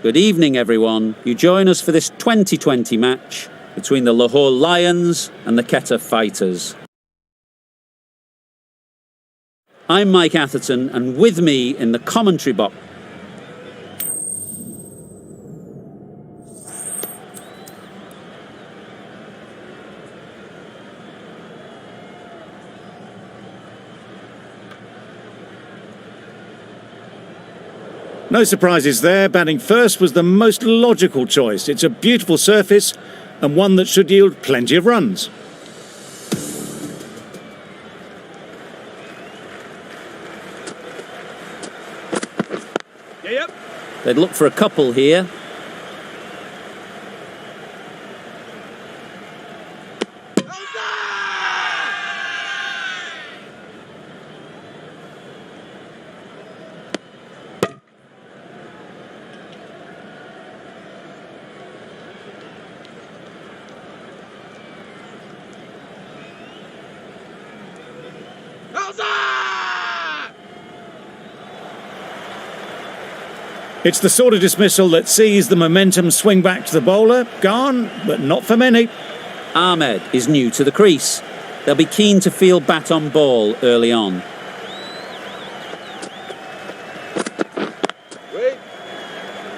Good evening, everyone. You join us for this 2020 match between the Lahore Lions and the Quetta Fighters. I'm Mike Atherton, and with me in the commentary box, no surprises there. Batting first was the most logical choice. It's a beautiful surface and one that should yield plenty of runs. they'd look for a couple here. It's the sort of dismissal that sees the momentum swing back to the bowler. Gone, but not for many. Ahmed is new to the crease. They'll be keen to field bat on ball early on.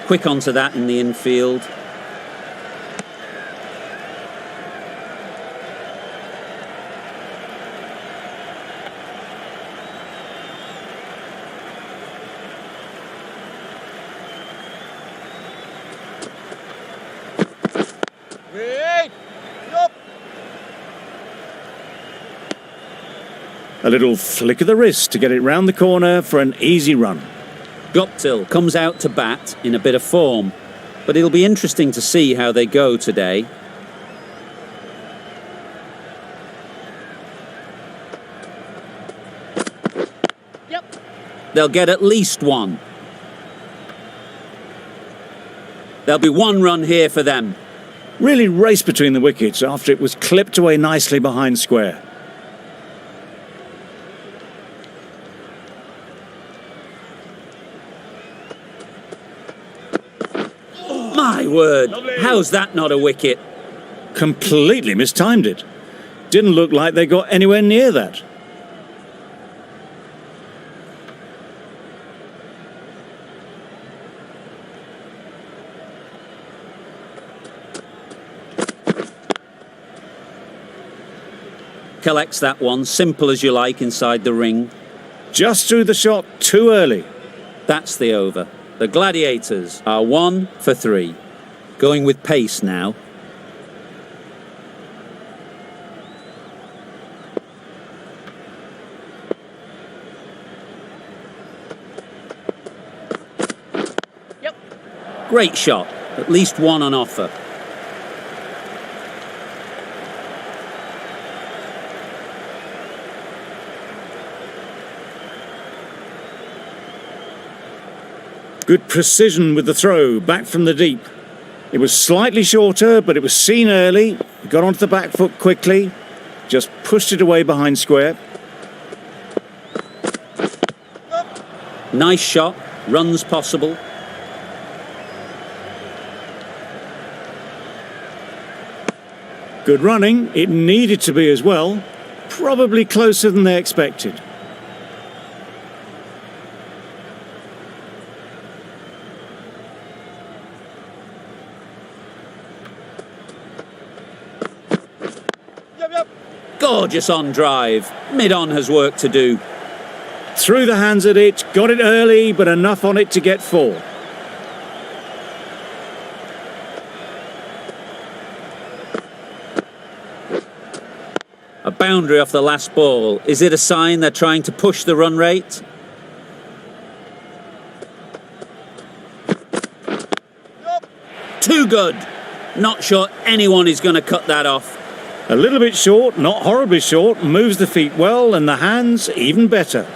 Quick onto that in the infield. A little flick of the wrist to get it round the corner for an easy run. Guptill comes out to bat in a bit of form, but it'll be interesting to see how they go today. They'll get at least one. There'll be one run here for them. Really raced between the wickets after it was clipped away nicely behind square. My word, how's that not a wicket? Completely mistimed it. Didn't look like they got anywhere near that. Collects that one, simple as you like, inside the ring. Just threw the shot too early. That's the over. The Gladiators are 1 for 3. Going with pace now. Great shot. At least one on offer. Good precision with the throw, back from the deep. It was slightly shorter, but it was seen early. Got onto the back foot quickly. Just pushed it away behind square. Nice shot. Runs possible. Good running. It needed to be as well. Probably closer than they expected. Gorgeous on drive. Mid-on has work to do. Threw the hands at it, got it early, but enough on it to get 4. A boundary off the last ball. Is it a sign they're trying to push the run rate? Too good. Not sure anyone is going to cut that off. A little bit short, not horribly short, moves the feet well and the hands even better.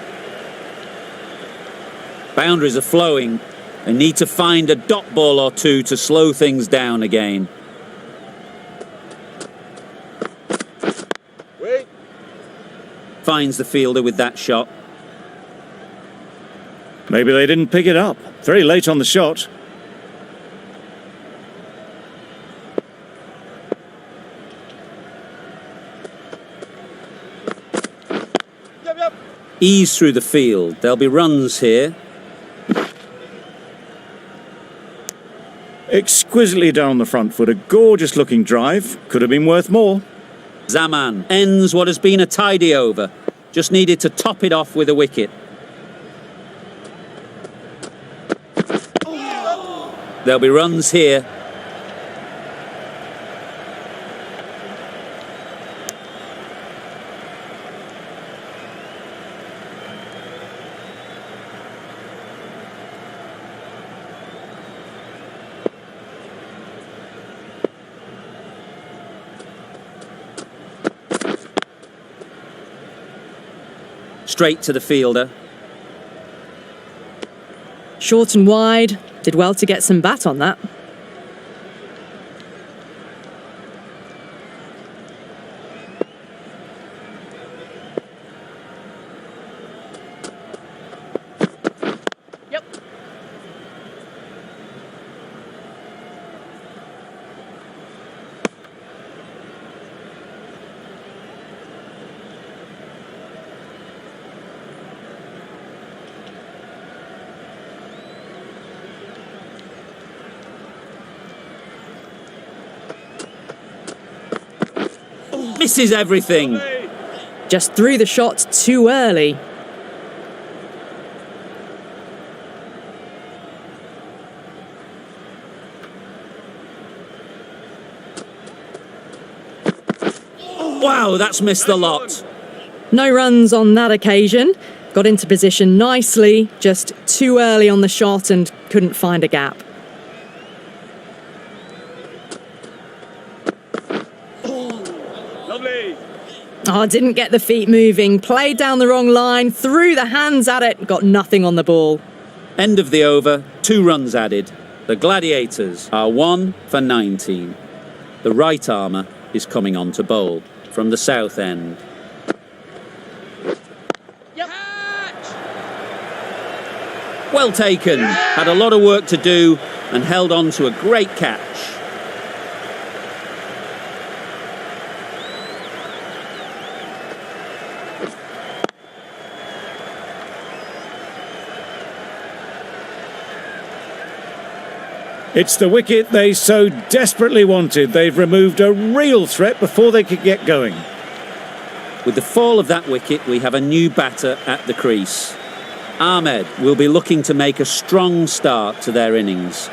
Boundaries are flowing. They need to find a dot ball or two to slow things down again. Finds the fielder with that shot. Maybe they didn't pick it up. Very late on the shot. Ease through the field. There'll be runs here. Exquisitely down the front foot, a gorgeous looking drive. Could have been worth more. Zaman ends what has been a tidy over. Just needed to top it off with a wicket. There'll be runs here. Straight to the fielder. Short and wide. Did well to get some bat on that. Yep. Misses everything. Just threw the shot too early. Wow, that's missed the lot. No runs on that occasion. Got into position nicely, just too early on the shot and couldn't find a gap. Oh, didn't get the feet moving, played down the wrong line, threw the hands at it, got nothing on the ball. End of the over, 2 runs added. The Gladiators are 1 for 19. The right armour is coming on to bowl from the south end. Yep. Well taken, had a lot of work to do and held on to a great catch. It's the wicket they so desperately wanted. They've removed a real threat before they could get going. With the fall of that wicket, we have a new batter at the crease. Ahmed will be looking to make a strong start to their innings.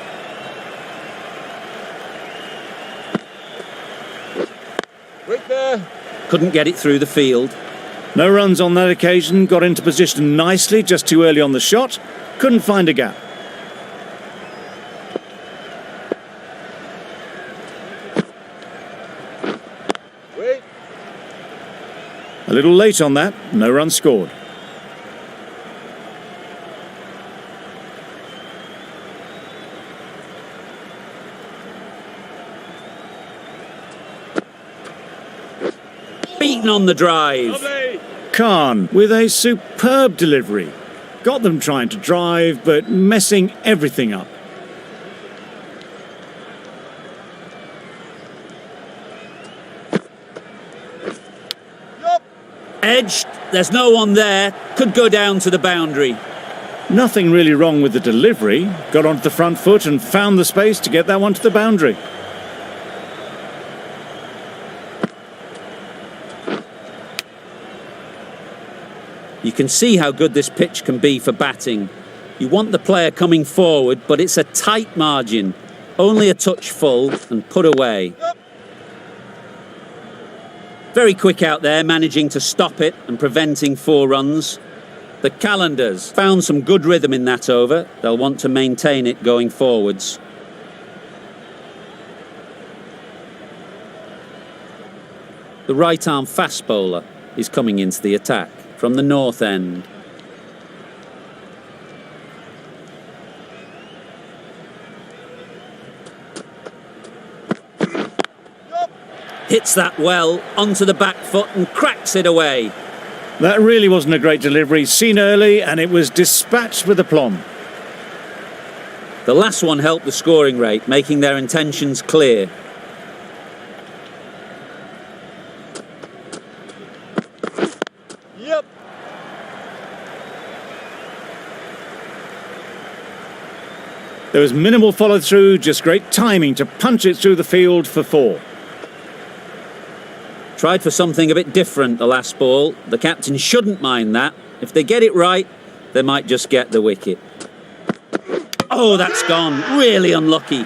Couldn't get it through the field. No runs on that occasion, got into position nicely, just too early on the shot. Couldn't find a gap. A little late on that, no run scored. Beaten on the drive. Khan with a superb delivery. Got them trying to drive, but messing everything up. Edged, there's no one there, could go down to the boundary. Nothing really wrong with the delivery. Got onto the front foot and found the space to get that one to the boundary. You can see how good this pitch can be for batting. You want the player coming forward, but it's a tight margin. Only a touch full and put away. Very quick out there, managing to stop it and preventing 4 runs. The Qalandars found some good rhythm in that over. They'll want to maintain it going forwards. The right-arm fast bowler is coming into the attack from the north end. Hits that well onto the back foot and cracks it away. That really wasn't a great delivery. Seen early and it was dispatched with aplomb. The last one helped the scoring rate, making their intentions clear. There was minimal follow-through, just great timing to punch it through the field for 4. Tried for something a bit different the last ball. The captain shouldn't mind that. If they get it right, they might just get the wicket. Oh, that's gone. Really unlucky.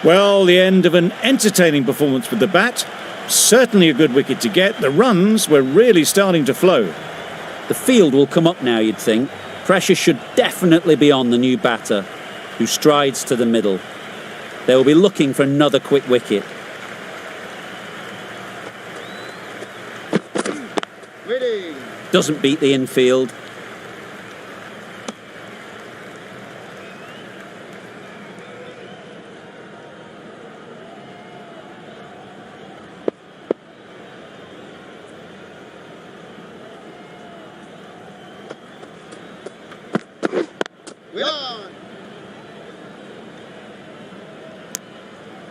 Well, the end of an entertaining performance with the bat. Certainly a good wicket to get. The runs were really starting to flow. The field will come up now, you'd think. Pressure should definitely be on the new batter, who strides to the middle. They will be looking for another quick wicket. Doesn't beat the infield.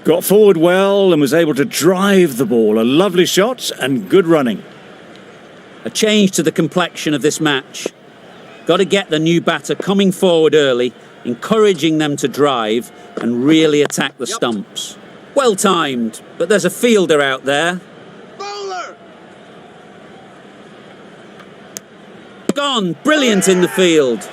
Got forward well and was able to drive the ball. A lovely shot and good running. A change to the complexion of this match. Got to get the new batter coming forward early, encouraging them to drive and really attack the stumps. Well timed, but there's a fielder out there. Bowler! Gone! Brilliant in the field.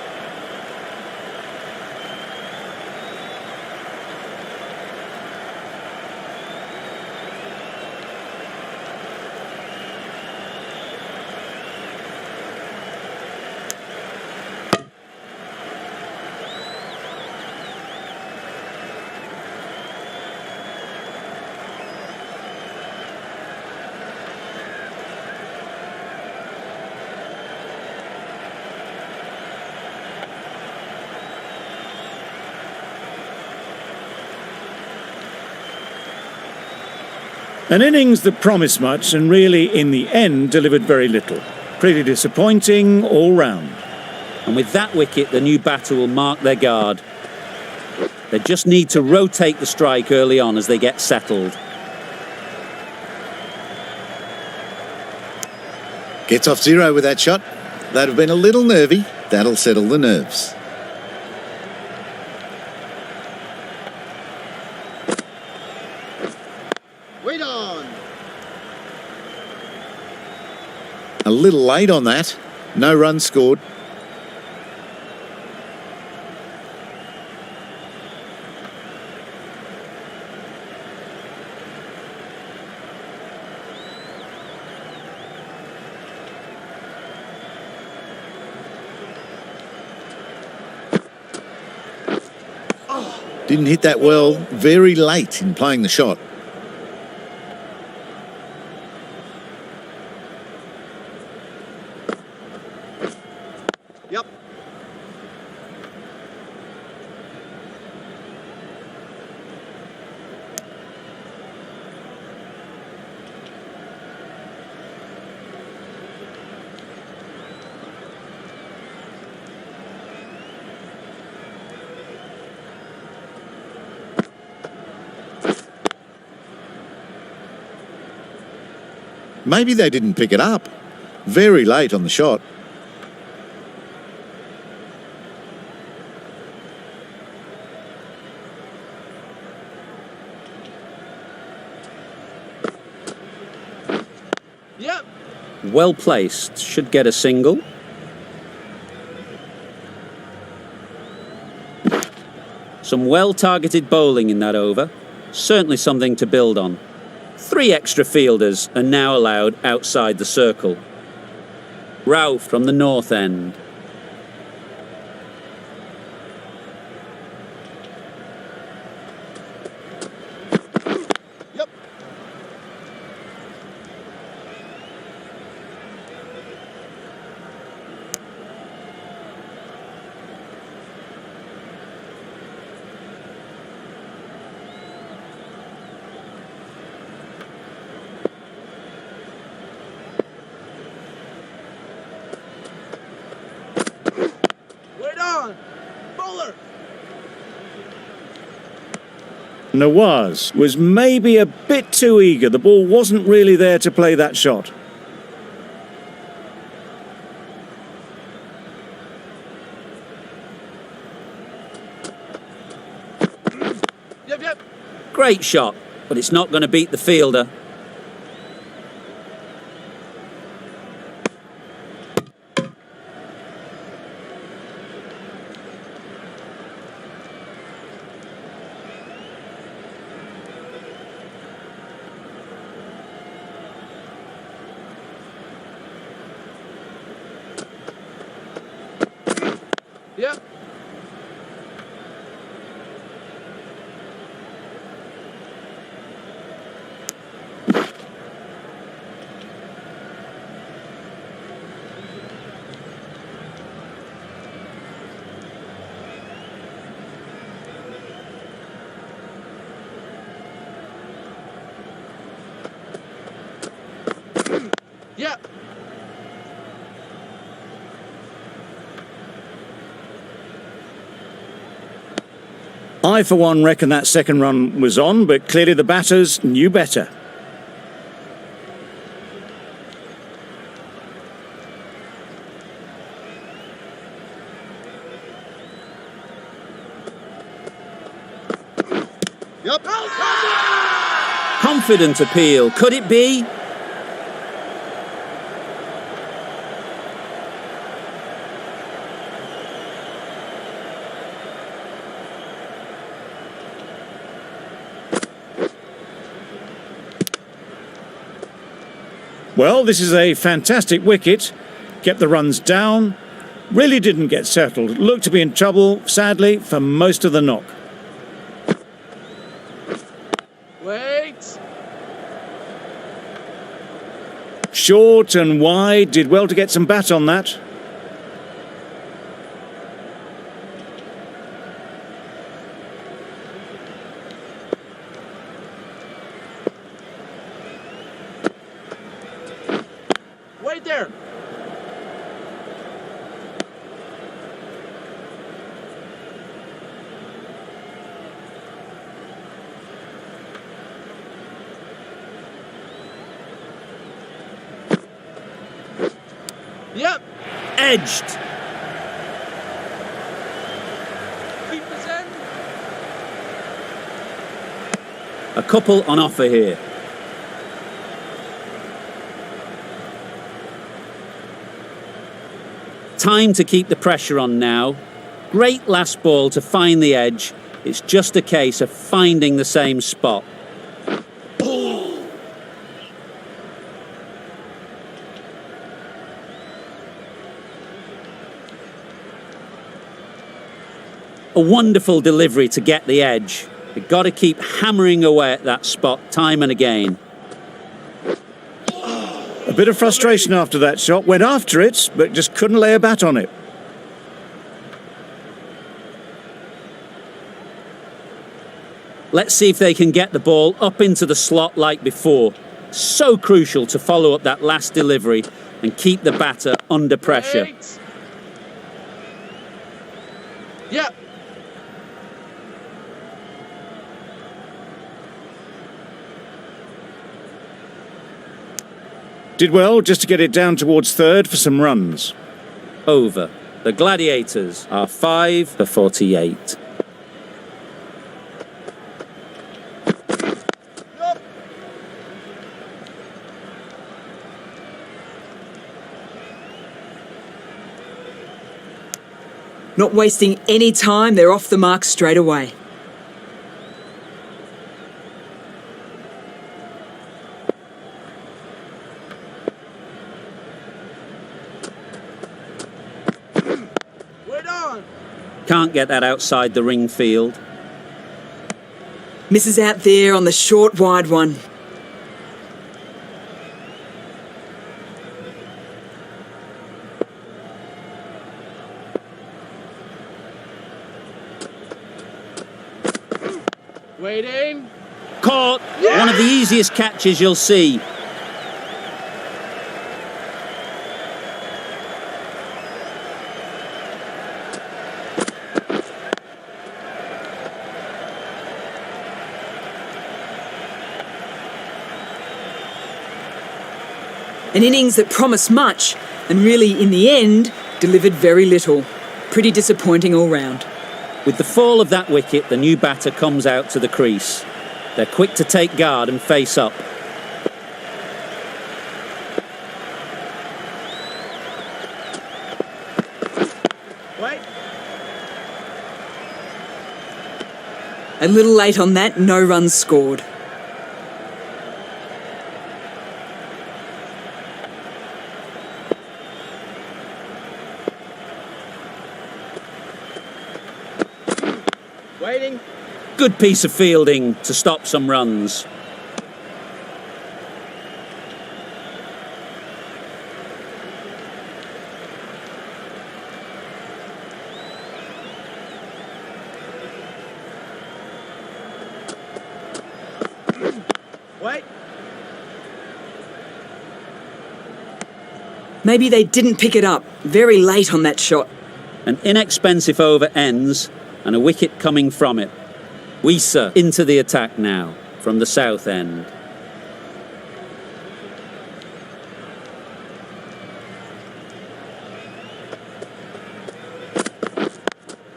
An innings that promised much and really, in the end, delivered very little. Pretty disappointing all round. And with that wicket, the new batter will mark their guard. They just need to rotate the strike early on as they get settled. Gets off 0 with that shot. That'd have been a little nervy. That'll settle the nerves. Wait on. A little late on that. No runs scored. Didn't hit that well, very late in playing the shot. Yep. Maybe they didn't pick it up. Very late on the shot. Yep. Well placed. Should get a single. Some well-targeted bowling in that over. Certainly something to build on. 3 extra fielders are now allowed outside the circle. Ralph from the north end. Yep. Bowler. Nawaz was maybe a bit too eager. The ball wasn't really there to play that shot. Great shot, but it's not going to beat the fielder. Yep. Yep. I, for one, reckon that second run was on, but clearly the batters knew better. Yep. Confident appeal. Could it be? Well, this is a fantastic wicket. Kept the runs down. Really didn't get settled. Looked to be in trouble, sadly, for most of the knock. Wait. Short and wide. Did well to get some bat on that. Wait there. Yep. Edged. Keep this in. A couple on offer here. Time to keep the pressure on now. Great last ball to find the edge. It's just a case of finding the same spot. A wonderful delivery to get the edge. You've got to keep hammering away at that spot time and again. A bit of frustration after that shot. Went after it, but just couldn't lay a bat on it. Let's see if they can get the ball up into the slot like before. So crucial to follow up that last delivery and keep the batter under pressure. Wait. Yep. Did well just to get it down towards third for some runs. Over. The Gladiators are 5 for 48. Not wasting any time, they're off the mark straight away. Wait on. Can't get that outside the ring field. Misses out there on the short wide one. Waiting. Caught. One of the easiest catches you'll see. An innings that promised much and really, in the end, delivered very little. Pretty disappointing all round. With the fall of that wicket, the new batter comes out to the crease. They're quick to take guard and face up. Wait. A little late on that, no runs scored. Waiting. Good piece of fielding to stop some runs. Wait. Maybe they didn't pick it up. Very late on that shot. An inexpensive over ends and a wicket coming from it. Wisa into the attack now from the south end.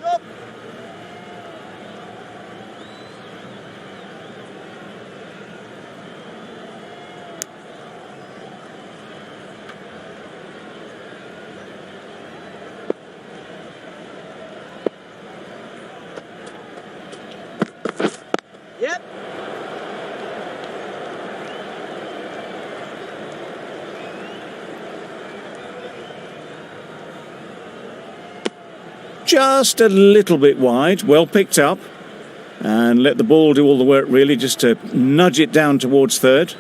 Yup. Yep. Just a little bit wide, well picked up. And let the ball do all the work really, just to nudge it down towards third.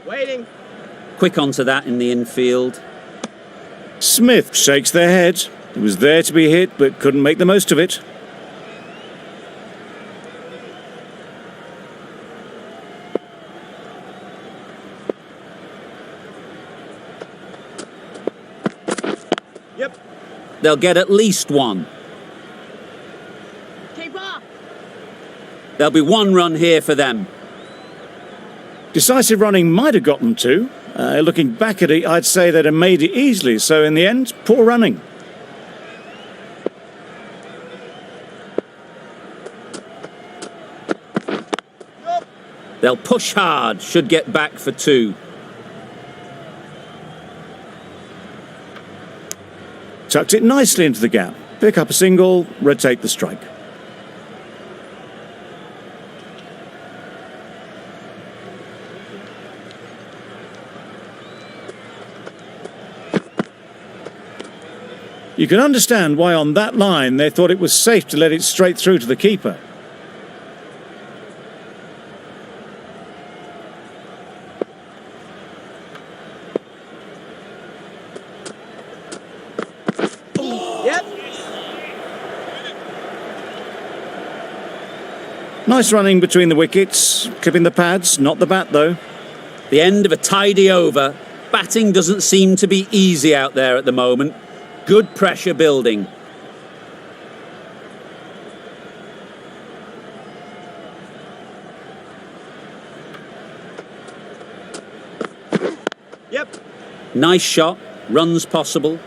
Waiting. Quick onto that in the infield. Smith shakes their head. It was there to be hit, but couldn't make the most of it. Yep. They'll get at least one. Keeper. There'll be one run here for them. Decisive running might have got them two. Looking back at it, I'd say they'd have made it easily. So in the end, poor running. They'll push hard, should get back for two. Tucked it nicely into the gap. Pick up a single, rotate the strike. You can understand why on that line they thought it was safe to let it straight through to the keeper. Yep. Nice running between the wickets, clipping the pads, not the bat though. The end of a tidy over. Batting doesn't seem to be easy out there at the moment. Good pressure building. Yep. Nice shot. Runs possible.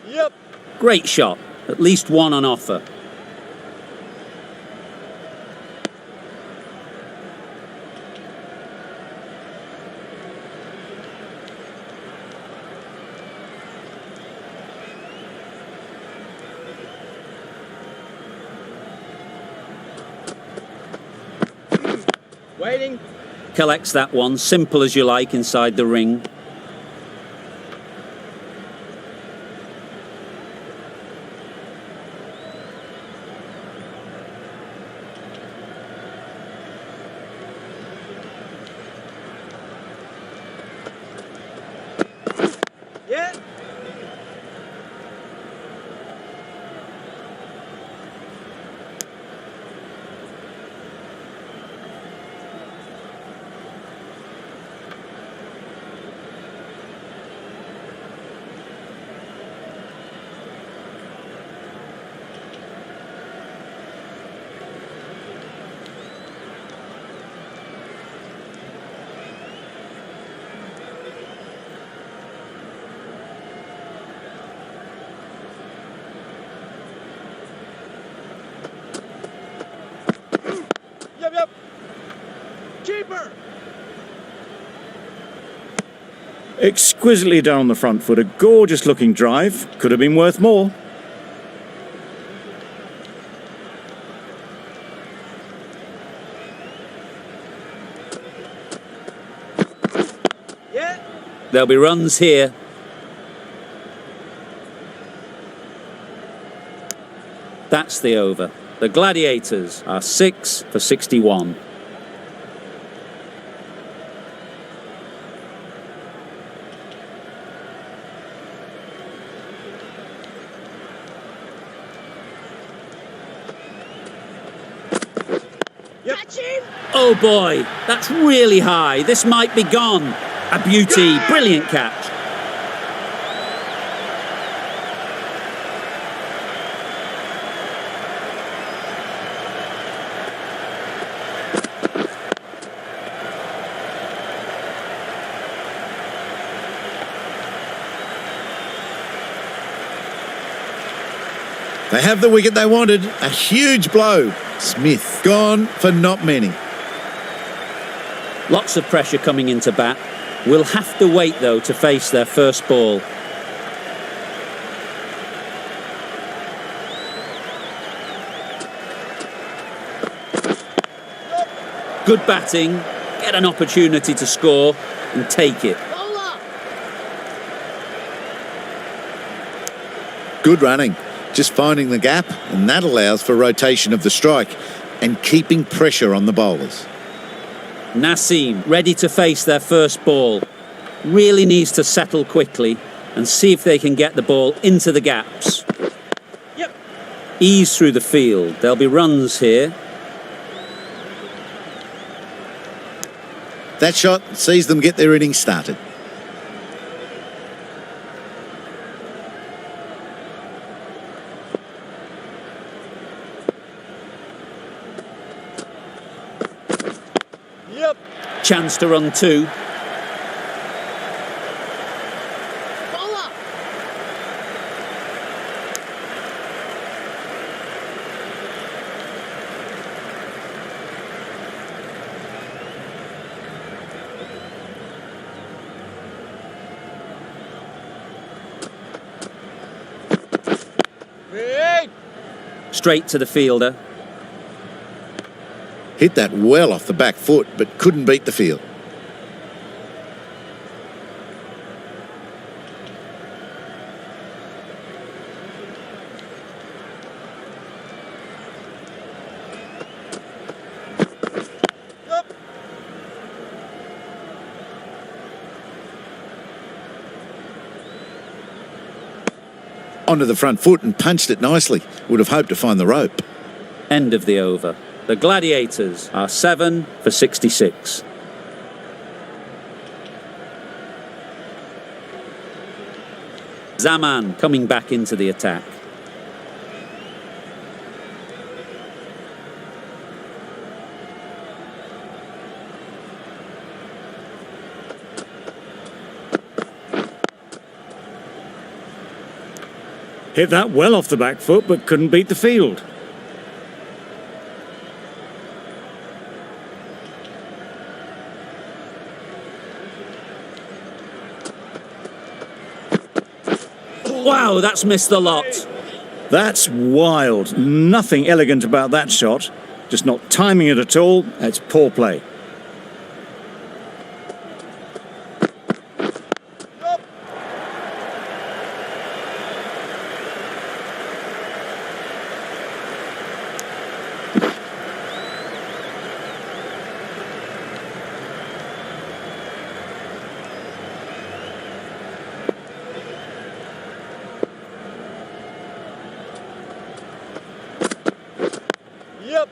Yep. Great shot. At least one on offer. Waiting. Collects that one. Simple as you like inside the ring. Yeah. Skipper! Exquisitely done on the front foot. A gorgeous looking drive. Could have been worth more. Yeah! There'll be runs here. That's the over. The Gladiators are 6 for 61. Yep. Oh boy, that's really high. This might be gone. A beauty, brilliant catch. They have the wicket they wanted. A huge blow. Smith gone for not many. Lots of pressure coming into bat. We'll have to wait though to face their first ball. Good batting, get an opportunity to score and take it. Good running. Just finding the gap, and that allows for rotation of the strike and keeping pressure on the bowlers. Naseem, ready to face their first ball. Really needs to settle quickly and see if they can get the ball into the gaps. Yep. Ease through the field. There'll be runs here. That shot sees them get their innings started. Yep. Chance to run two. Hey! Straight to the fielder. Hit that well off the back foot, but couldn't beat the field. Yep. Onto the front foot and punched it nicely. Would have hoped to find the rope. End of the over. The Gladiators are 7 for 66. Zaman coming back into the attack. Hit that well off the back foot, but couldn't beat the field. Wow, that's missed the lot. That's wild. Nothing elegant about that shot. Just not timing it at all. It's poor play. Yep.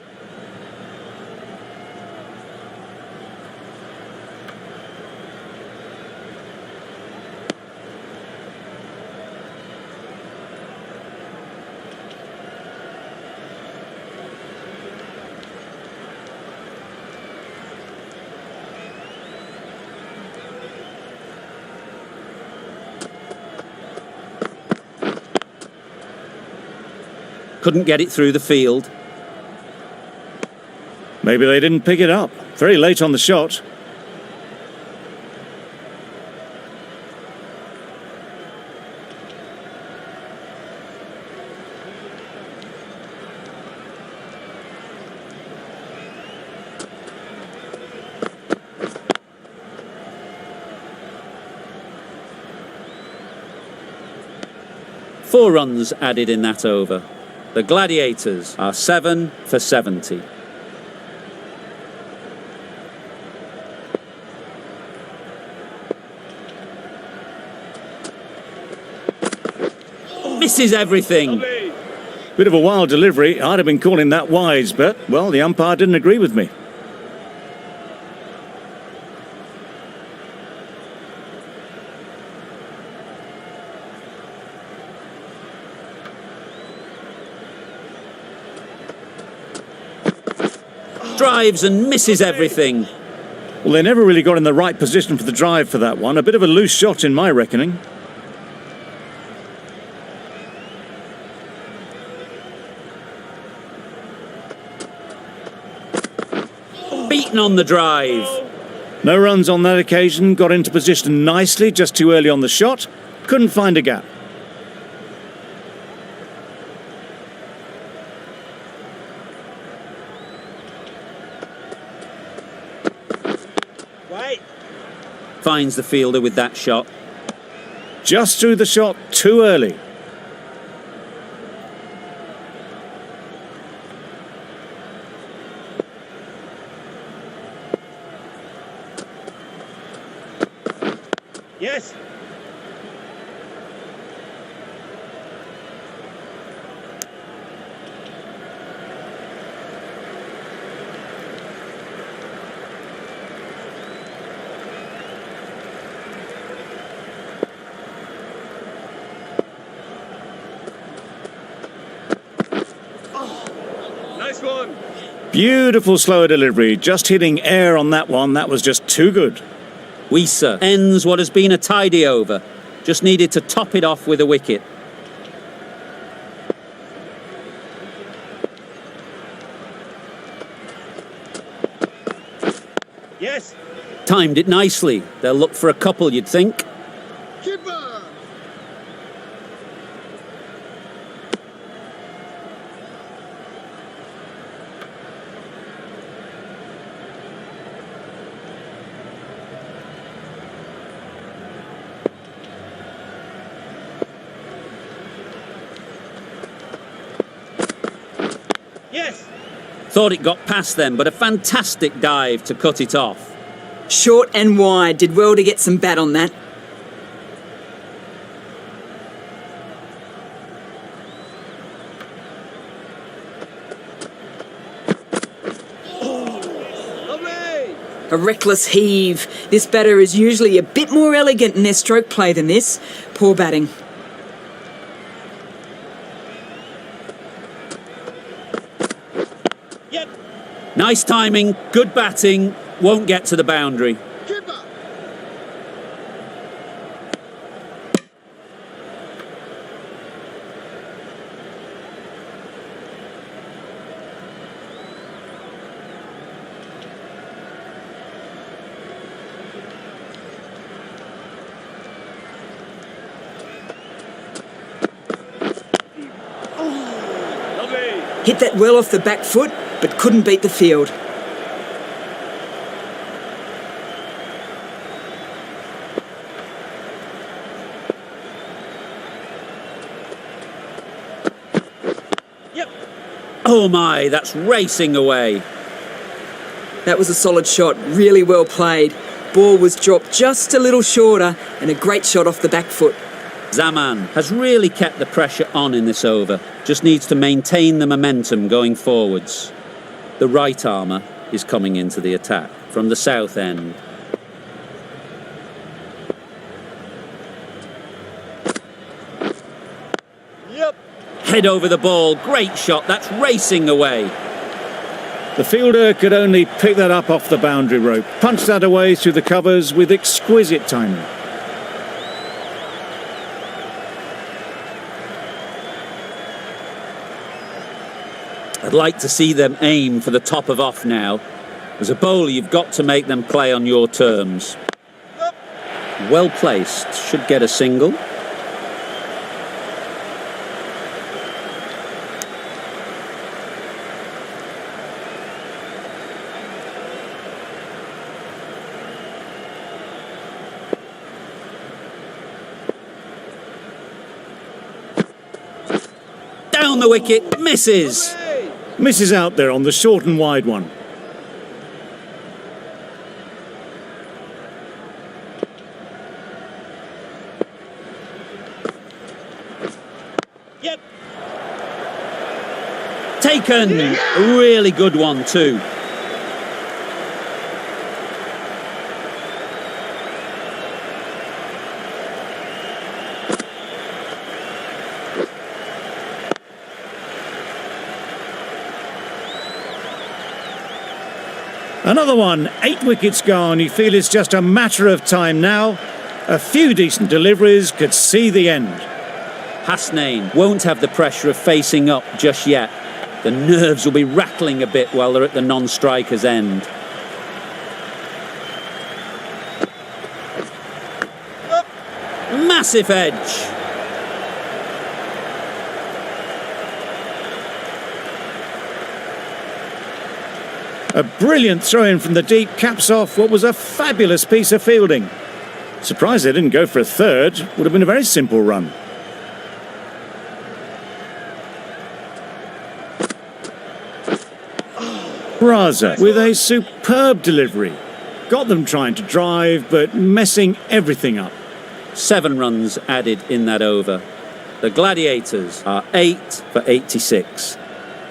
Couldn't get it through the field. Maybe they didn't pick it up. Very late on the shot. Four runs added in that over. The Gladiators are 7 for 70. Misses everything. Bit of a wild delivery. I'd have been calling that wise, but, well, the umpire didn't agree with me. Drives and misses everything. Well, they never really got in the right position for the drive for that one. A bit of a loose shot in my reckoning. Beaten on the drive. No runs on that occasion. Got into position nicely, just too early on the shot. Couldn't find a gap. Wait. Finds the fielder with that shot. Just threw the shot too early. Yes. Nice one. Beautiful slower delivery. Just hitting air on that one. That was just too good. Weiser ends what has been a tidy over. Just needed to top it off with a wicket. Yes. Timed it nicely. They'll look for a couple, you'd think. Keeper. Yes. Thought it got past them, but a fantastic dive to cut it off. Short and wide. Did well to get some bat on that. Lovely. A reckless heave. This batter is usually a bit more elegant in their stroke play than this. Poor batting. Yep. Nice timing, good batting, won't get to the boundary. Keeper. Lovely. Hit that well off the back foot, but couldn't beat the field. Yep. Oh my, that's racing away. That was a solid shot, really well played. Ball was dropped just a little shorter and a great shot off the back foot. Zaman has really kept the pressure on in this over. Just needs to maintain the momentum going forwards. The right armour is coming into the attack from the south end. Yep. Head over the ball, great shot, that's racing away. The fielder could only pick that up off the boundary rope. Punched that away through the covers with exquisite timing. I'd like to see them aim for the top of off now. As a bowler, you've got to make them play on your terms. Well placed, should get a single. Down the wicket, misses. Misses out there on the short and wide one. Yep. Taken. A really good one too. Another one, 8 wickets gone. You feel it's just a matter of time now. A few decent deliveries could see the end. Hasnain won't have the pressure of facing up just yet. The nerves will be rattling a bit while they're at the non-striker's end. Massive edge. A brilliant throw-in from the deep caps off what was a fabulous piece of fielding. Surprised they didn't go for a third. Would have been a very simple run. Raza with a superb delivery. Got them trying to drive, but messing everything up. 7 runs added in that over. The Gladiators are 8 for 86.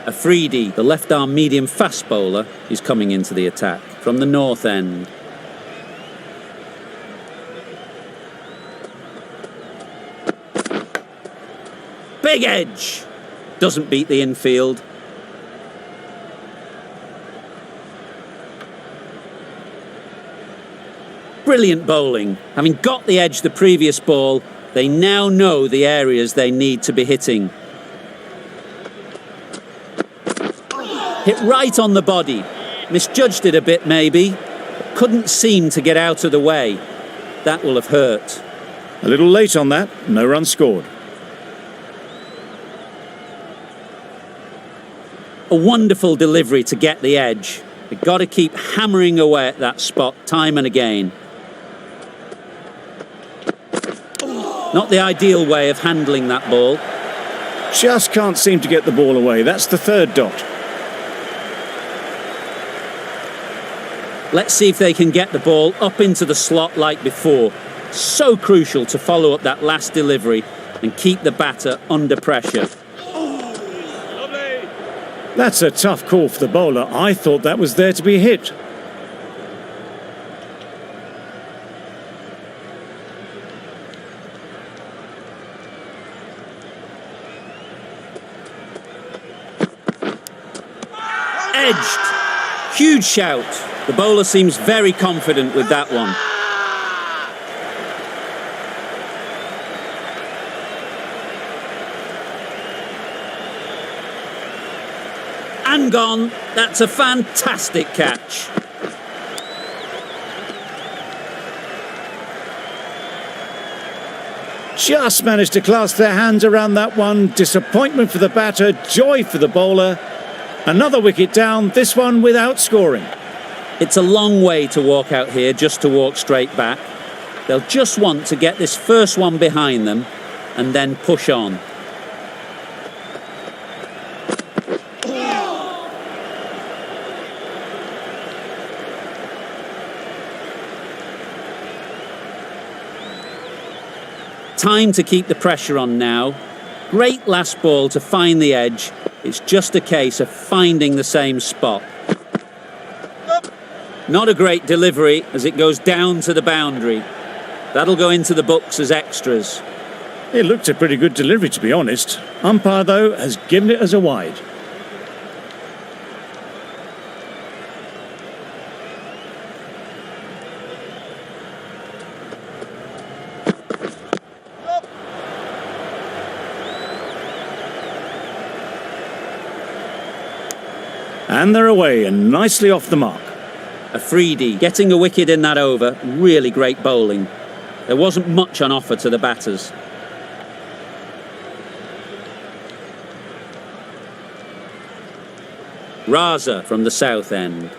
Afridi, the left-arm medium fast bowler, is coming into the attack from the north end. Big edge! Doesn't beat the infield. Brilliant bowling. Having got the edge the previous ball, they now know the areas they need to be hitting. Hit right on the body. Misjudged it a bit maybe. Couldn't seem to get out of the way. That will have hurt. A little late on that, no run scored. A wonderful delivery to get the edge. You've got to keep hammering away at that spot time and again. Not the ideal way of handling that ball. Just can't seem to get the ball away. That's the third dot. Let's see if they can get the ball up into the slot like before. So crucial to follow up that last delivery and keep the batter under pressure. Lovely. That's a tough call for the bowler. I thought that was there to be hit. Edged. Huge shout. The bowler seems very confident with that one. And gone. That's a fantastic catch. Just managed to clasp their hands around that one. Disappointment for the batter, joy for the bowler. Another wicket down, this one without scoring. It's a long way to walk out here just to walk straight back. They'll just want to get this first one behind them and then push on. Time to keep the pressure on now. Great last ball to find the edge. It's just a case of finding the same spot. Not a great delivery as it goes down to the boundary. That'll go into the books as extras. It looked a pretty good delivery, to be honest. Umpire, though, has given it as a wide. And they're away and nicely off the mark. Afridi getting a wicket in that over. Really great bowling. There wasn't much on offer to the batters. Raza from the south end.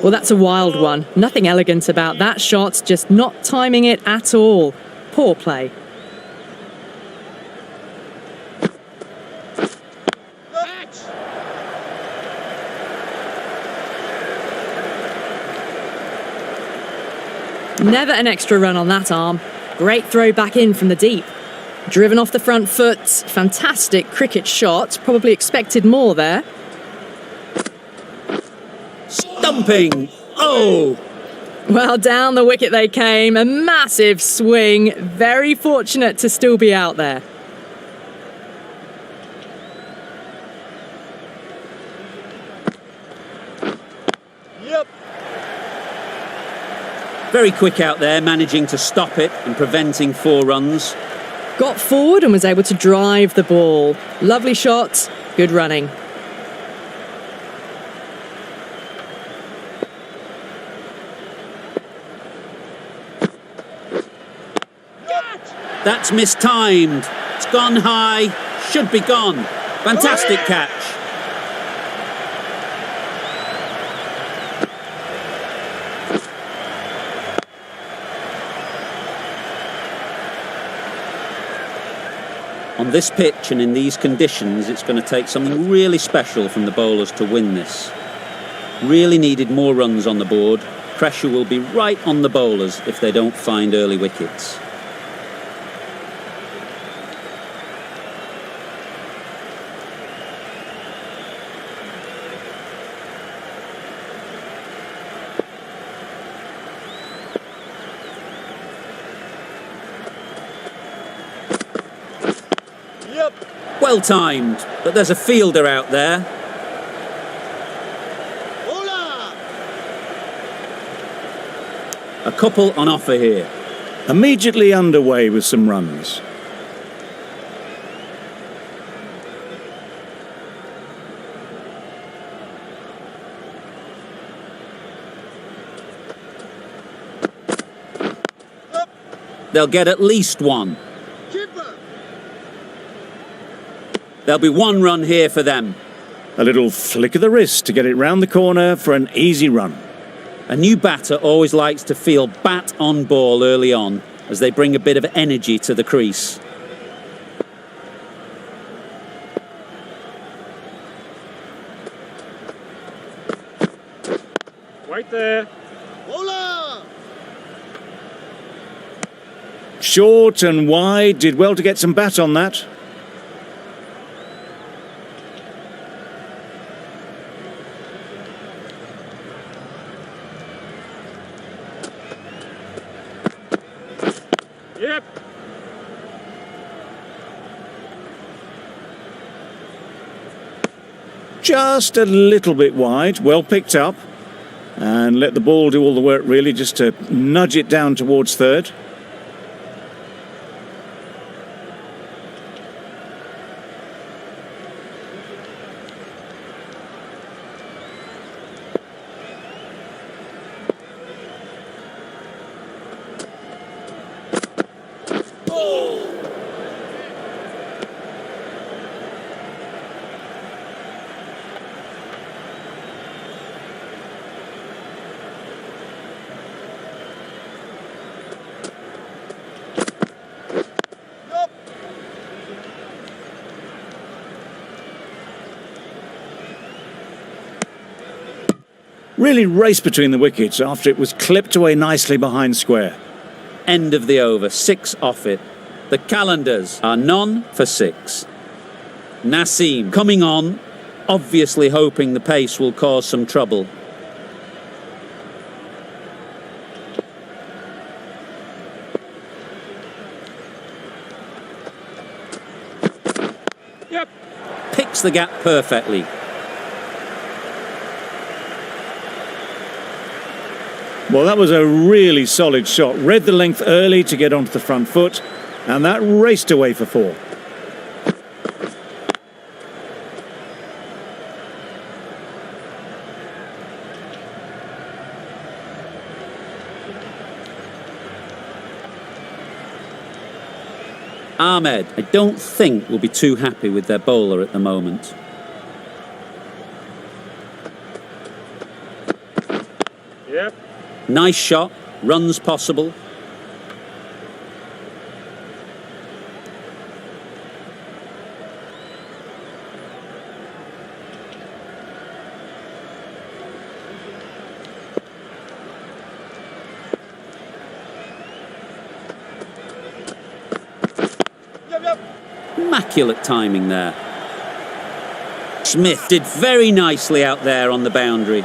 Well, that's a wild one. Nothing elegant about that shot, just not timing it at all. Poor play. Never an extra run on that arm. Great throw back in from the deep. Driven off the front foot. Fantastic cricket shot. Probably expected more there. Stumping! Oh! Well, down the wicket they came. A massive swing. Very fortunate to still be out there. Very quick out there, managing to stop it and preventing 4 runs. Got forward and was able to drive the ball. Lovely shot. Good running. That's mistimed. It's gone high. Should be gone. Fantastic catch. On this pitch and in these conditions, it's going to take something really special from the bowlers to win this. Really needed more runs on the board. Pressure will be right on the bowlers if they don't find early wickets. Well timed, but there's a fielder out there. A couple on offer here. Immediately underway with some runs. They'll get at least one. There'll be 1 run here for them. A little flick of the wrist to get it round the corner for an easy run. A new batter always likes to feel bat on ball early on as they bring a bit of energy to the crease. Right there. Short and wide, did well to get some bat on that. Yep. Just a little bit wide, well picked up. And let the ball do all the work really, just to nudge it down towards third. Really raced between the wickets after it was clipped away nicely behind square. End of the over, 6 off it. The Qalandars are none for 6. Naseem coming on, obviously hoping the pace will cause some trouble. Yep. Picks the gap perfectly. Well, that was a really solid shot. Read the length early to get onto the front foot And that raced away for 4. Ahmed, I don't think will be too happy with their bowler at the moment. Yep. Nice shot, runs possible. Immaculate timing there. Smith did very nicely out there on the boundary.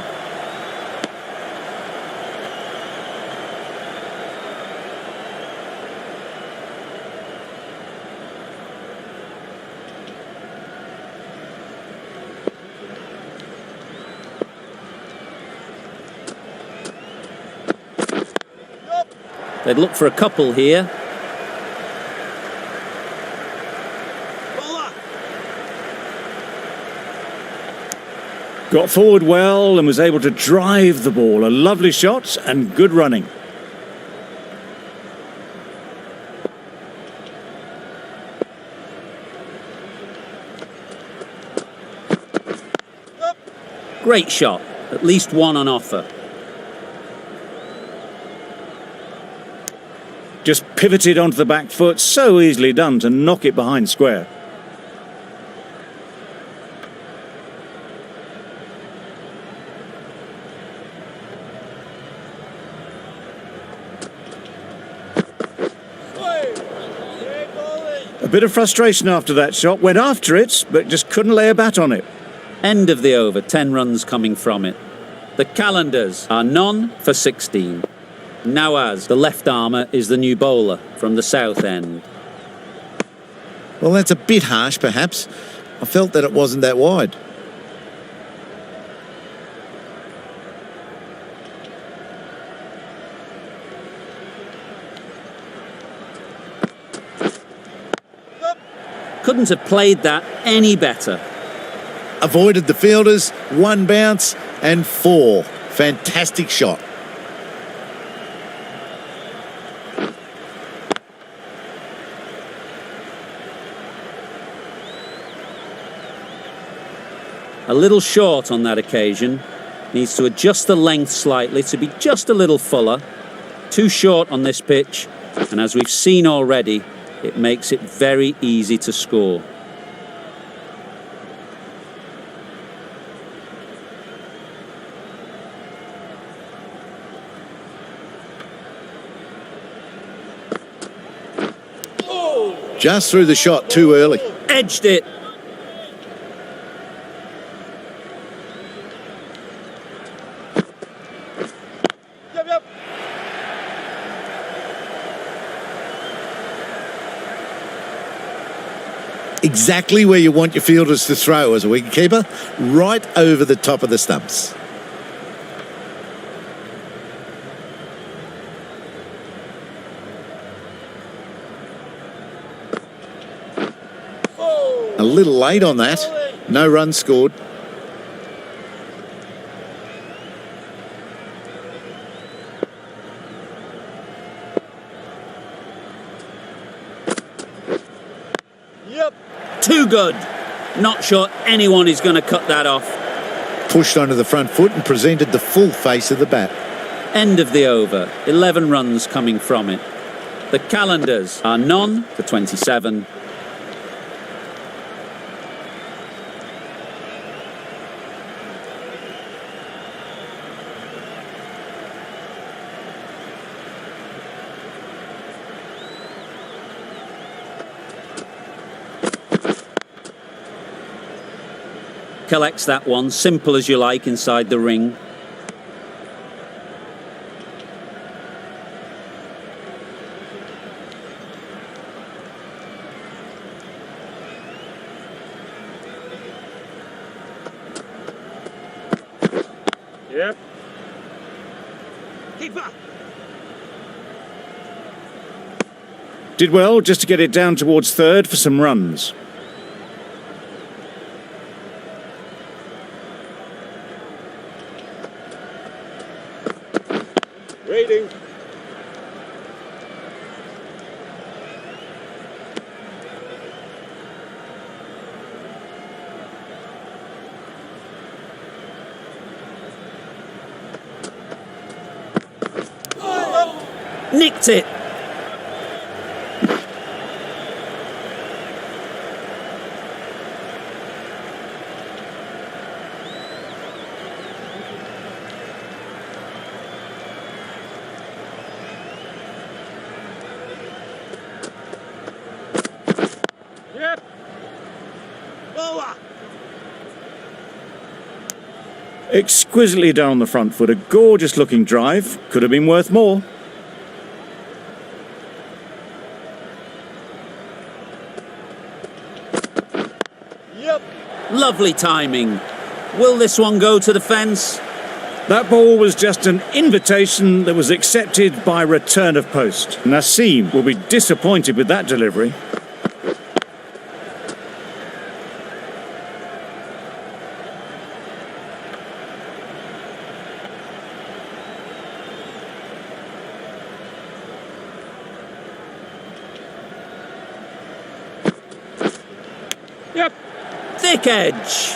They'd look for a couple here. Got forward well and was able to drive the ball. A lovely shot and good running. Great shot, at least one on offer. Just pivoted onto the back foot, so easily done to knock it behind square. A bit of frustration after that shot, went after it, but just couldn't lay a bat on it. End of the over, 10 runs coming from it. The Qalandars are none for 16. Nawaz, the left armour, is the new bowler from the south end. Well, that's a bit harsh, perhaps. I felt that it wasn't that wide. Couldn't have played that any better. Avoided the fielders, 1 bounce and 4. Fantastic shot. A little short on that occasion. Needs to adjust the length slightly to be just a little fuller. Too short on this pitch, and as we've seen already, it makes it very easy to score. Just threw the shot too early. Edged it. Exactly where you want your fielders to throw as a wicketkeeper, right over the top of the stumps. A little late on that. No runs scored. Too good. Not sure anyone is going to cut that off. Pushed onto the front foot and presented the full face of the bat. End of the over. 11 runs coming from it. The Qalandars are none for 27. Collects that one, simple as you like, inside the ring. Yep. Keeper. Did well just to get it down towards third for some runs. Waiting. Nicked it. Yep. Over. Exquisitely down the front foot, a gorgeous looking drive. Could have been worth more. Yep. Lovely timing. Will this one go to the fence? That ball was just an invitation that was accepted by return of post. Nassim will be disappointed with that delivery. Yep. Thick edge.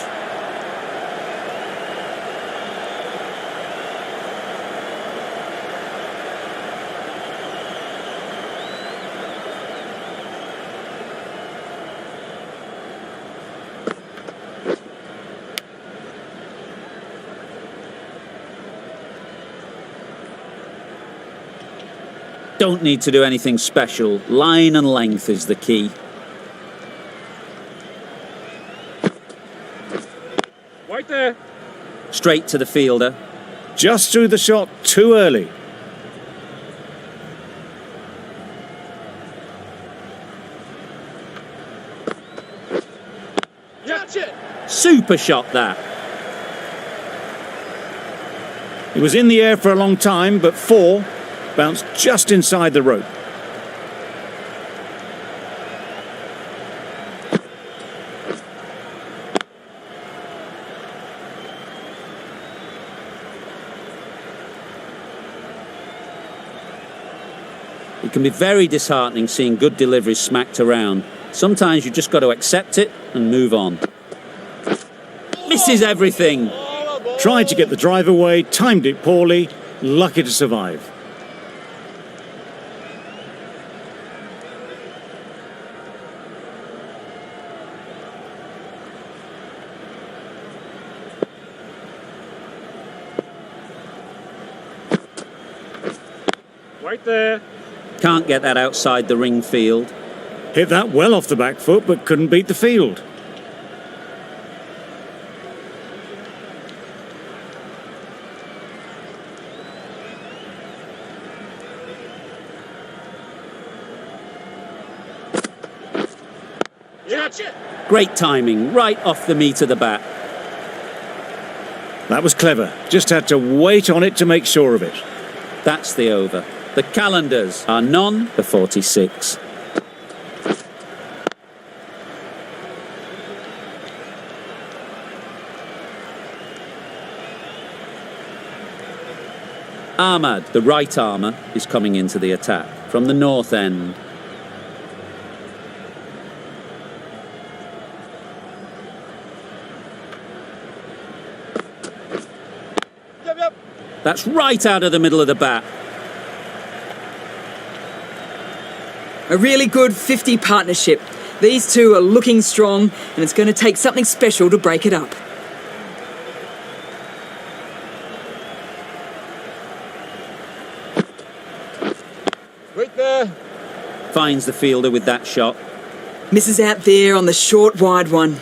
Don't need to do anything special. Line and length is the key. Right there. Straight to the fielder. Just threw the shot too early. Catch it. Super shot that. It was in the air for a long time, but four bounced just inside the rope. It can be very disheartening seeing good deliveries smacked around. Sometimes you just got to accept it and move on. Misses everything. Tried to get the drive away, timed it poorly, lucky to survive. Right there. Can't get that outside the ring field. Hit that well off the back foot, but couldn't beat the field. Catch it. Great timing, right off the meat of the bat. That was clever. Just had to wait on it to make sure of it. That's the over. The Qalandars are none for 46. Ahmad, the right armour, is coming into the attack from the north end. Yep. That's right out of the middle of the bat. A really good 50 partnership. These two are looking strong, and it's going to take something special to break it up. Right there. Finds the fielder with that shot. Misses out there on the short, wide one.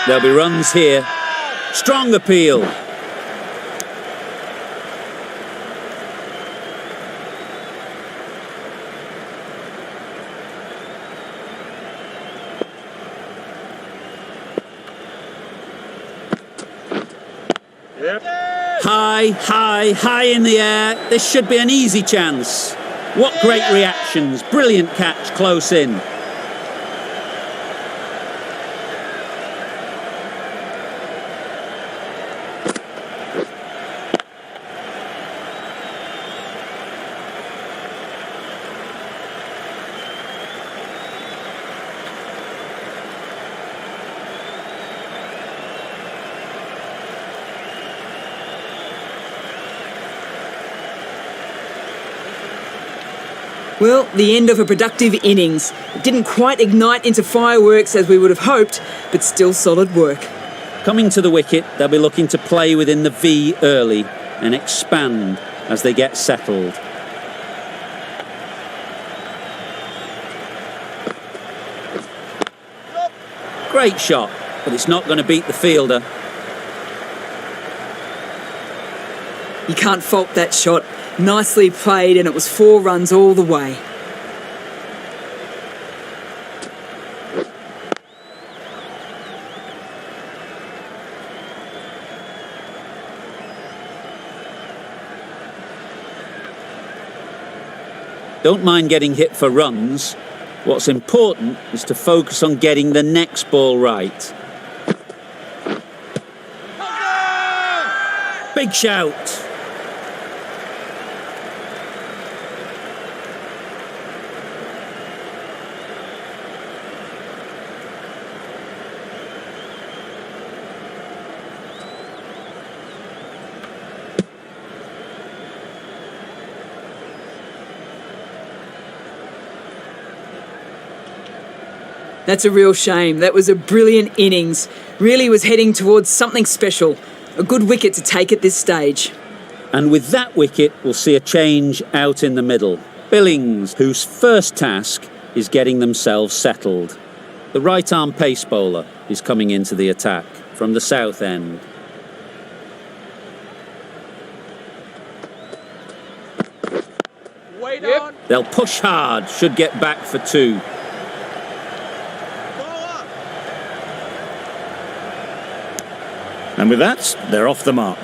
There'll be runs here. Strong appeal. Yep. High in the air. This should be an easy chance. What great reactions. Brilliant catch close in. Well, the end of a productive innings. It didn't quite ignite into fireworks as we would have hoped, but still solid work. Coming to the wicket, they'll be looking to play within the V early and expand as they get settled. Great shot, but it's not going to beat the fielder. You can't fault that shot. Nicely played, and it was 4 runs all the way. Don't mind getting hit for runs. What's important is to focus on getting the next ball right. Big shout. That's a real shame. That was a brilliant innings. Really was heading towards something special. A good wicket to take at this stage. And with that wicket, we'll see a change out in the middle. Billings, whose first task is getting themselves settled. The right-arm pace bowler is coming into the attack from the south end. Wait on. They'll push hard, should get back for 2. And with that, they're off the mark.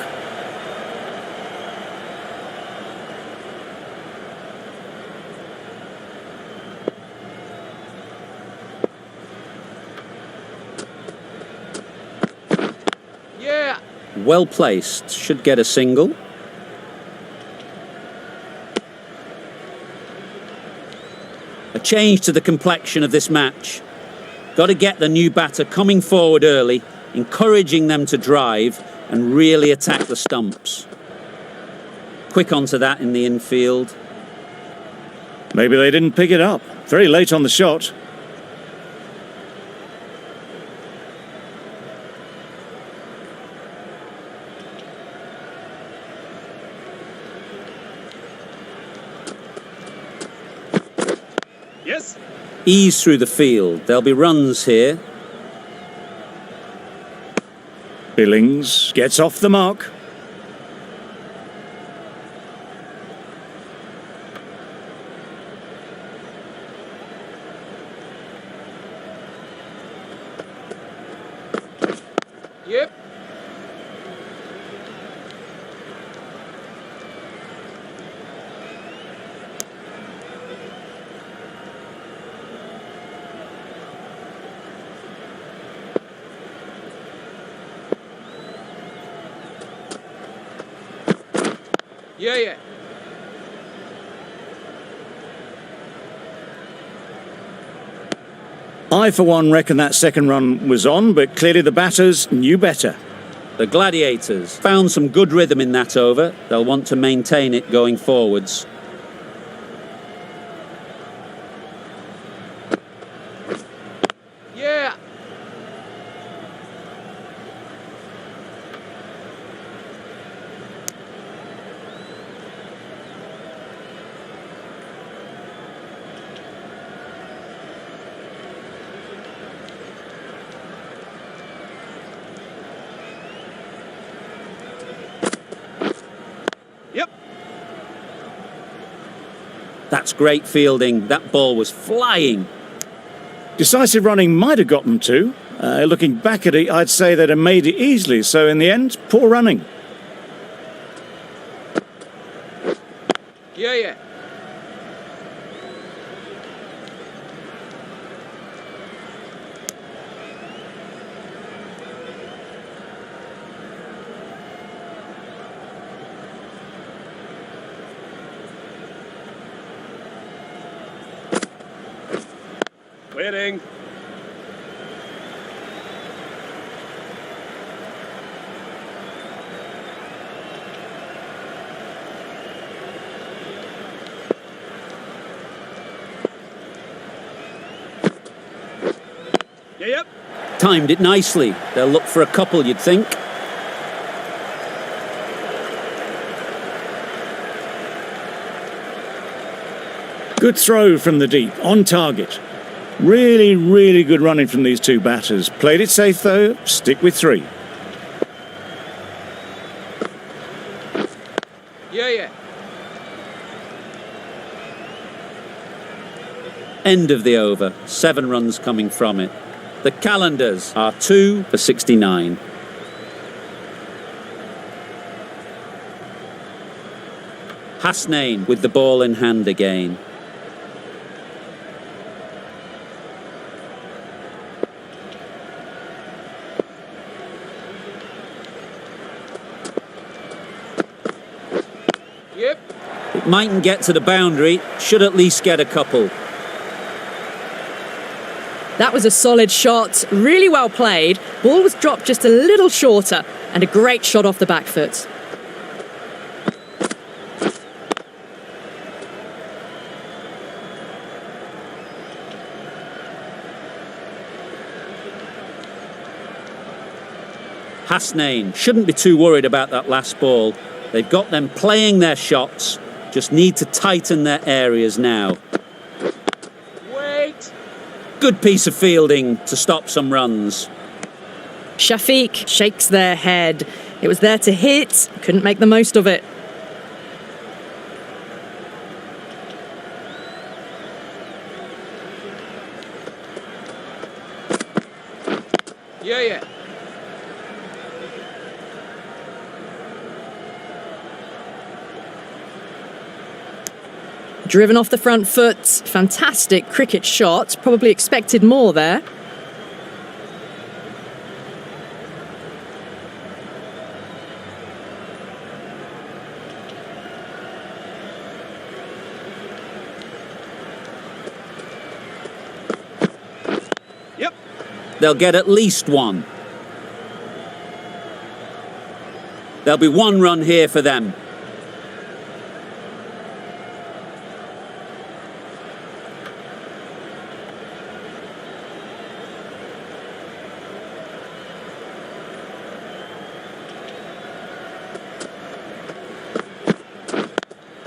Yeah. Well placed, should get a single. A change to the complexion of this match. Got to get the new batter coming forward early, encouraging them to drive and really attack the stumps. Quick onto that in the infield. Maybe they didn't pick it up. Very late on the shot. Yes. Ease through the field. There'll be runs here. Billings gets off the mark. Yep. Yeah. I, for one, reckon that second run was on, but clearly the batters knew better. The Gladiators found some good rhythm in that over. They'll want to maintain it going forwards. Yeah. Yep. That's great fielding. That ball was flying. Decisive running might have got them to. Looking back at it, I'd say they'd have made it easily. So in the end, poor running. Yeah, yeah. Waiting. Yep. Timed it nicely. They'll look for a couple, you'd think. Good throw from the deep, on target. Really, really good running from these two batters. Played it safe though, stick with 3. Yeah, yeah. End of the over. 7 runs coming from it. The Qalandars are 2 for 69. Hasnain with the ball in hand again. Yep. It mightn't get to the boundary, should at least get a couple. That was a solid shot, really well played. Ball was dropped just a little shorter, and a great shot off the back foot. Hasnain shouldn't be too worried about that last ball. They've got them playing their shots, just need to tighten their areas now. Wait. Good piece of fielding to stop some runs. Shafiq shakes their head. It was there to hit, couldn't make the most of it. Yeah, yeah. Driven off the front foot, fantastic cricket shot. Probably expected more there. Yep. They'll get at least 1. There'll be 1 run here for them.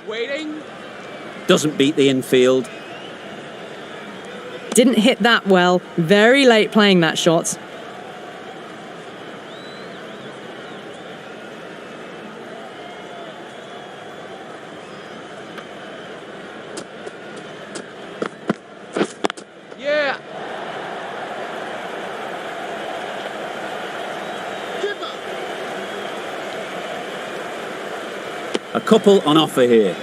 Waiting. Doesn't beat the infield. Didn't hit that well. Very late playing that shot. Yeah. A couple on offer here.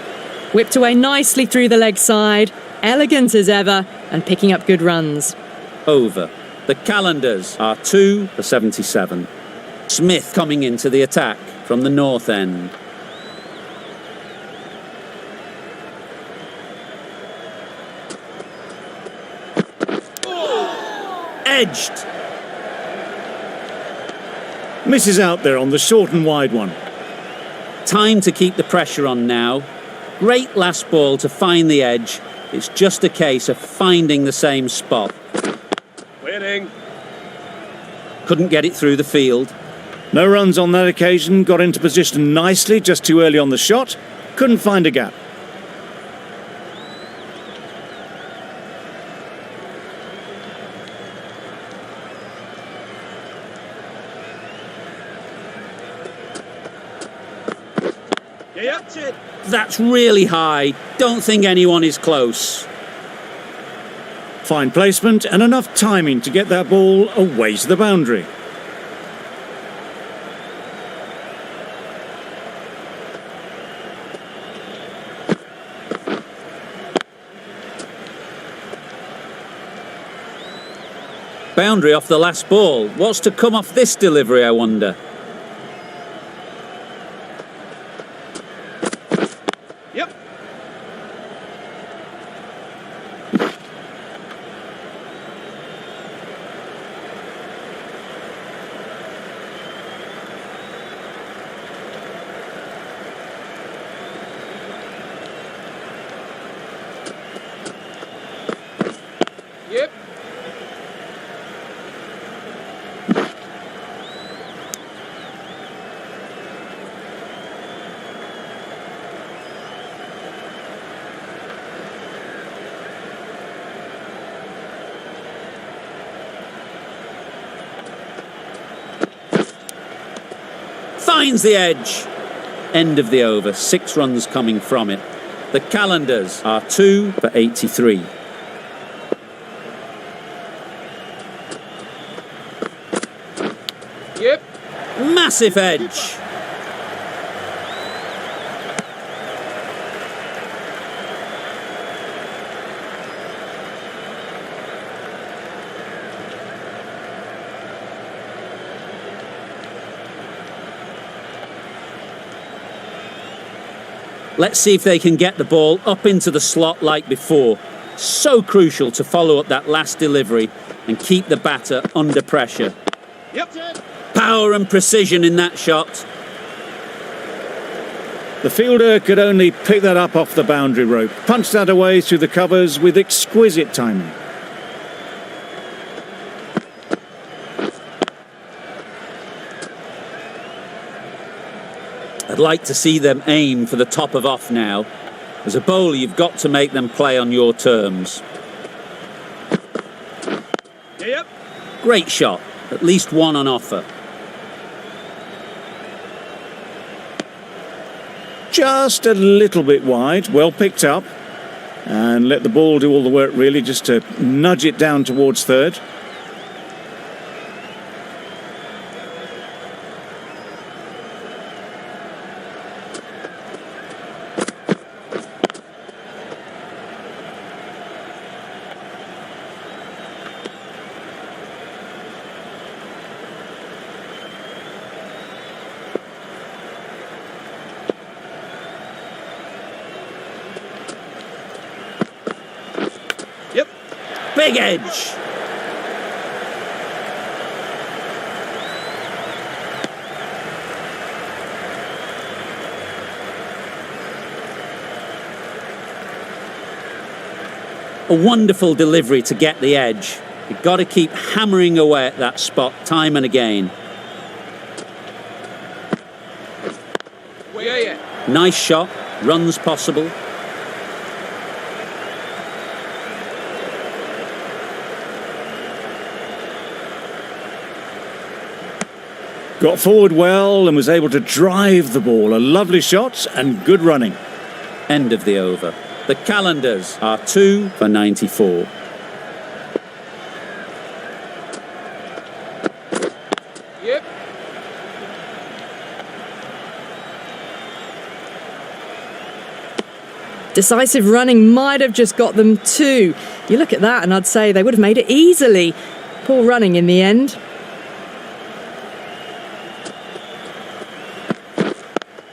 Whipped away nicely through the leg side. Elegant as ever, and picking up good runs. Over. The Qalandars are 2 for 77. Smith coming into the attack from the north end. Edged. Misses out there on the short and wide one. Time to keep the pressure on now. Great last ball to find the edge. It's just a case of finding the same spot. Waiting. Couldn't get it through the field. No runs on that occasion, got into position nicely, just too early on the shot. Couldn't find a gap. Yep. That's really high. Don't think anyone is close. Fine placement and enough timing to get that ball away to the boundary. Boundary off the last ball. What's to come off this delivery, I wonder? Yep. Yep. Finds the edge. End of the over. 6 runs coming from it. The Qalandars are 2 for 83. Yep. Massive edge. Let's see if they can get the ball up into the slot like before. So crucial to follow up that last delivery and keep the batter under pressure. Yep. Power and precision in that shot. The fielder could only pick that up off the boundary rope. Punched that away through the covers with exquisite timing. I'd like to see them aim for the top of off now. As a bowler, you've got to make them play on your terms. Yep. Great shot. At least one on offer. Just a little bit wide, well picked up. And let the ball do all the work really, just to nudge it down towards third. Yep. Big edge. A wonderful delivery to get the edge. You've got to keep hammering away at that spot time and again. Yeah, yeah. Nice shot. Runs possible. Got forward well and was able to drive the ball. A lovely shot and good running. End of the over. The Qalandars are 2 for 94. Yep. Decisive running might have just got them 2. You look at that and I'd say they would have made it easily. Poor running in the end.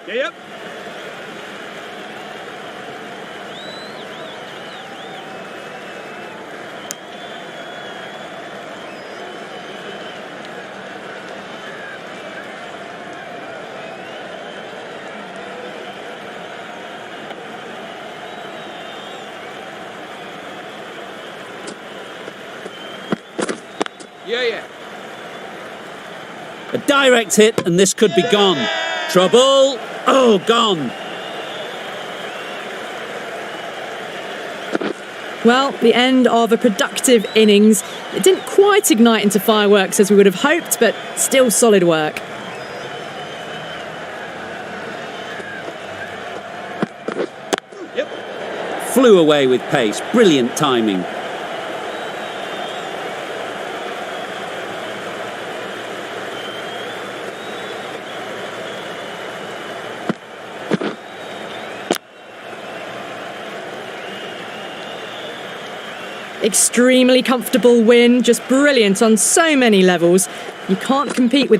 Yep. Yeah, yeah. A direct hit and this could be gone. Trouble. Oh, gone. Well, the end of a productive innings. It didn't quite ignite into fireworks as we would have hoped, but still solid work. Yep. Flew away with pace. Brilliant timing. Extremely comfortable win, just brilliant on so many levels. You can't compete with